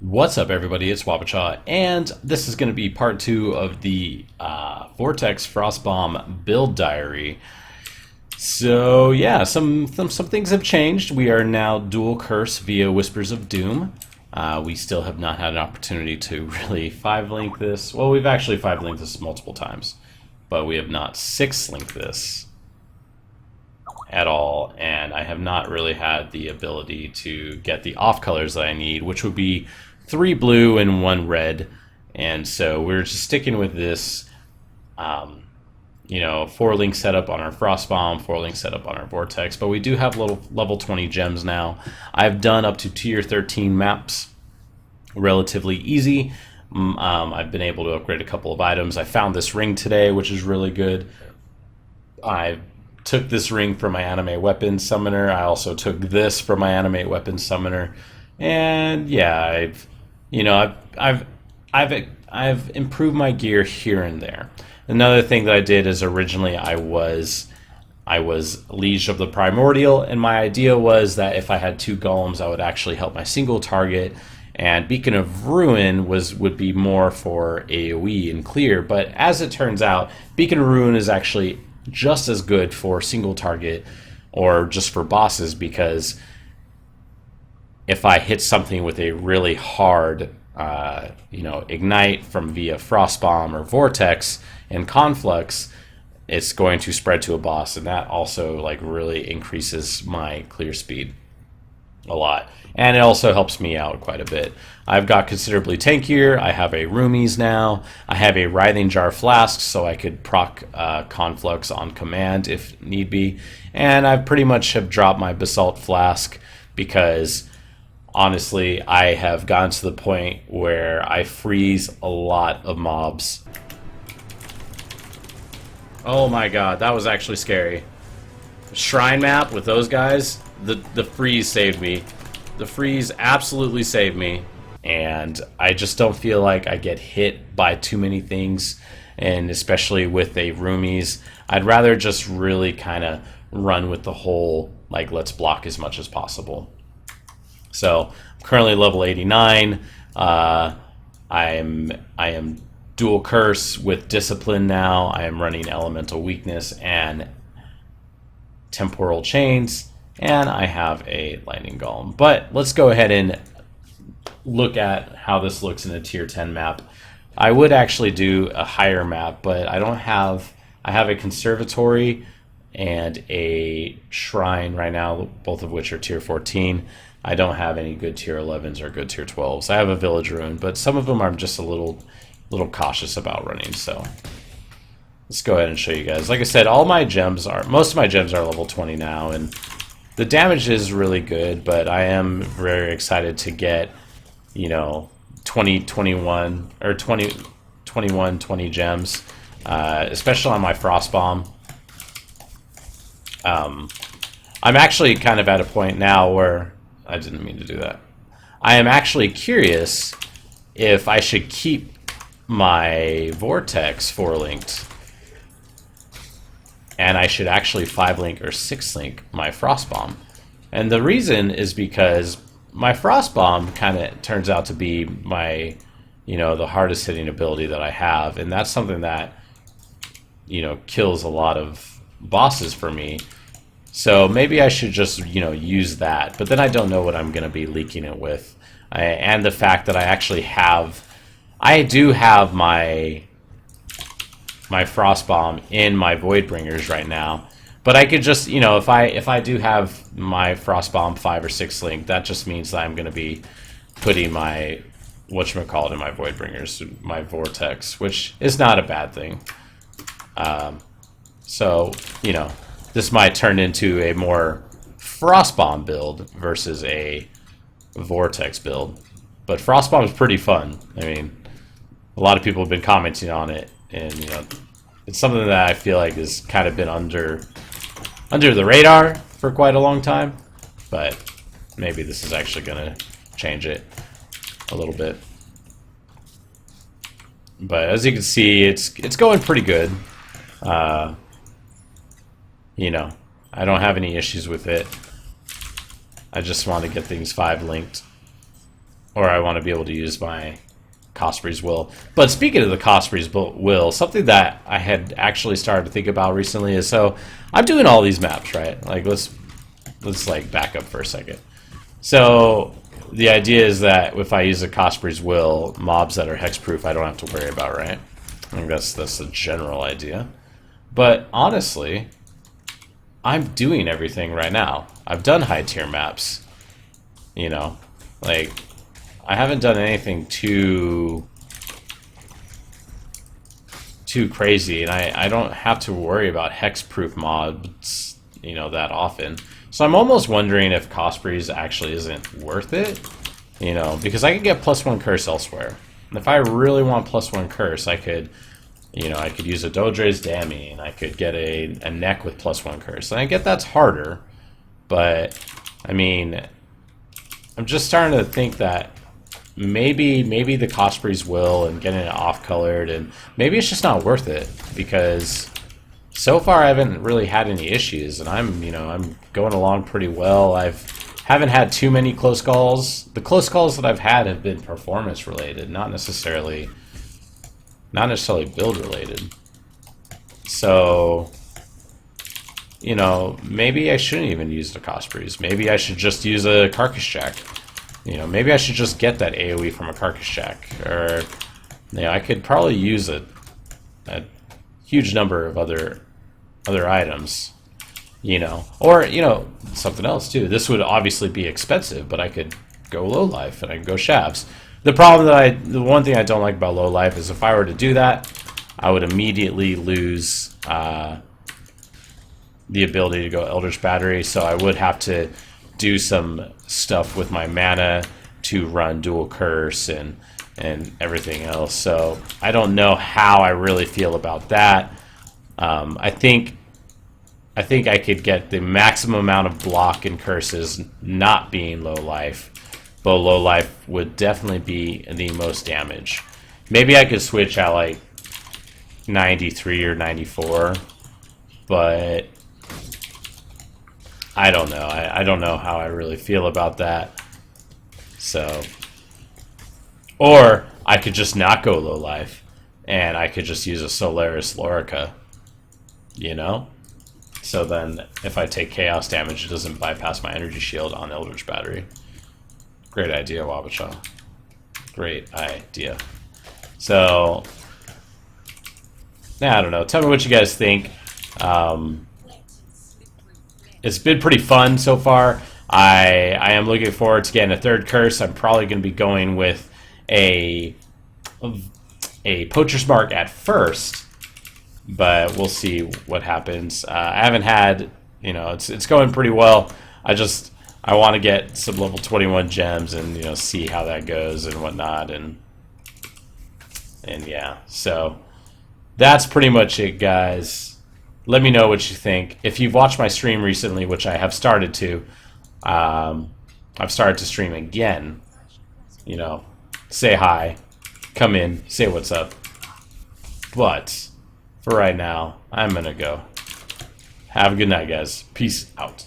What's up, everybody? It's Waba, and this is going to be part two of the Vortex Frost Bomb build diary. So yeah, some things have changed. We are now dual curse via Whispers of Doom. We still have not had an opportunity to really 5-link this. Well, we've actually 5-linked this multiple times, but we have not 6-linked this at all, and I have not really had the ability to get the off colors that I need, which would be 3 blue and 1 red. And so we're just sticking with this 4-link setup on our Frost Bomb, 4-link setup on our Vortex, but we do have little level 20 gems now. I've done up to tier 13 maps relatively easy. I've been able to upgrade a couple of items. I found this ring today, which is really good. I took this ring from my anime weapon summoner. I also took this from my anime weapon summoner, and yeah, I've improved my gear here and there. Another thing that I did is originally I was Liege of the Primordial, and my idea was that if I had 2 golems, I would actually help my single target, and Beacon of Ruin would be more for AoE and clear. But as it turns out, Beacon of Ruin is actually just as good for single target or just for bosses, because if I hit something with a really hard ignite from via Frost Bomb or Vortex and Conflux, it's going to spread to a boss, and that also really increases my clear speed a lot, and it also helps me out quite a bit. I've got considerably tankier. I have a Roomies now. I have a Writhing Jar Flask, so I could proc Conflux on command if need be, and I pretty much have dropped my Basalt Flask because honestly I have gotten to the point where I freeze a lot of mobs. Oh my god, that was actually scary. Shrine map with those guys, the freeze saved me. The freeze absolutely saved me, and I just don't feel like I get hit by too many things, and especially with a Roomies, I'd rather just really kind of run with the whole let's block as much as possible. So I'm currently level 89. I am dual curse with discipline now. I am running elemental weakness and temporal chains, and I have a lightning golem. But let's go ahead and look at how this looks in a tier 10 map. I would actually do a higher map, but I don't have. I have a conservatory and a shrine right now, both of which are tier 14. I don't have any good tier 11s or good tier 12s. I have a village ruin, but some of them I'm just a little cautious about running. So let's go ahead and show you guys. Like I said, most of my gems are level 20 now, and the damage is really good, but I am very excited to get 21 or 20 gems, especially on my Frost Bomb. I'm actually kind of at a point now where I didn't mean to do that. I am actually curious if I should keep my Vortex 4-linked, and I should actually 5-link or 6-link my Frost Bomb. And the reason is because my Frost Bomb kind of turns out to be my, the hardest hitting ability that I have, and that's something that, kills a lot of bosses for me. So maybe I should just, use that. But then I don't know what I'm going to be leaking it with. And the fact that I do have my Frost Bomb in my Voidbringers right now. But I could just, if I do have my Frost Bomb 5 or 6 link, that just means that I'm going to be putting my, whatchamacallit, in my Voidbringers, my Vortex, which is not a bad thing. So, this might turn into a more Frost Bomb build versus a Vortex build. But Frost Bomb is pretty fun. I mean, a lot of people have been commenting on it, and it's something that I feel like has kind of been under the radar for quite a long time. But maybe this is actually going to change it a little bit. But as you can see, it's going pretty good. I don't have any issues with it. I just want to get things 5-linked. or I want to be able to use my Cosprey's Will. But speaking of the Cosprey's Will, something that I had actually started to think about recently is, so I'm doing all these maps, right? Like let's like back up for a second. So the idea is that if I use a Cosprey's Will, mobs that are hexproof I don't have to worry about, right? I think that's the general idea. But honestly, I'm doing everything right now. I've done high tier maps. You know, like I haven't done anything too crazy, and I don't have to worry about hexproof mobs, you know, that often. So I'm almost wondering if Cosprey's actually isn't worth it, you know, because I could get +1 curse elsewhere. And if I really want +1 curse, I could, you know, I could use a Dodre's Dammy, and I could get a neck with +1 curse. And I get that's harder, but I mean, I'm just starting to think that maybe the Cosprey's Will and getting it off-colored, and maybe it's just not worth it, because so far I haven't really had any issues, and I'm going along pretty well. Haven't had too many close calls. The close calls that I've had have been performance related, not necessarily build related. So, you know, maybe I shouldn't even use the Cosprey's. Maybe I should just use a Carcass Jack. You know, maybe I should just get that AoE from a Carcass Jack. Or, you know, I could probably use a huge number of other items. You know, or, you know, something else too. This would obviously be expensive, but I could go low life and I could go shafts. The one thing I don't like about low life is if I were to do that, I would immediately lose the ability to go Eldritch Battery, so I would have to do some stuff with my mana to run dual curse and everything else. So I don't know how I really feel about that. I think I could get the maximum amount of block and curses not being low life, but low life would definitely be the most damage. Maybe I could switch at like 93 or 94, but I don't know. I don't know how I really feel about that. So, or I could just not go low life, and I could just use a Solaris Lorica, you know? So then, if I take chaos damage, it doesn't bypass my energy shield on Eldritch Battery. Great idea, Wabacha. Great idea. So, yeah, I don't know. Tell me what you guys think. It's been pretty fun so far. I am looking forward to getting a third curse. I'm probably going to be going with a Poacher's Mark at first, but we'll see what happens. I haven't had, you know, it's going pretty well. I want to get some level 21 gems and, you know, see how that goes and whatnot, and yeah. So that's pretty much it, guys. Let me know what you think. If you've watched my stream recently, which I have started to, I've started to stream again. You know, say hi, come in, say what's up. But for right now, I'm gonna go. Have a good night, guys. Peace out.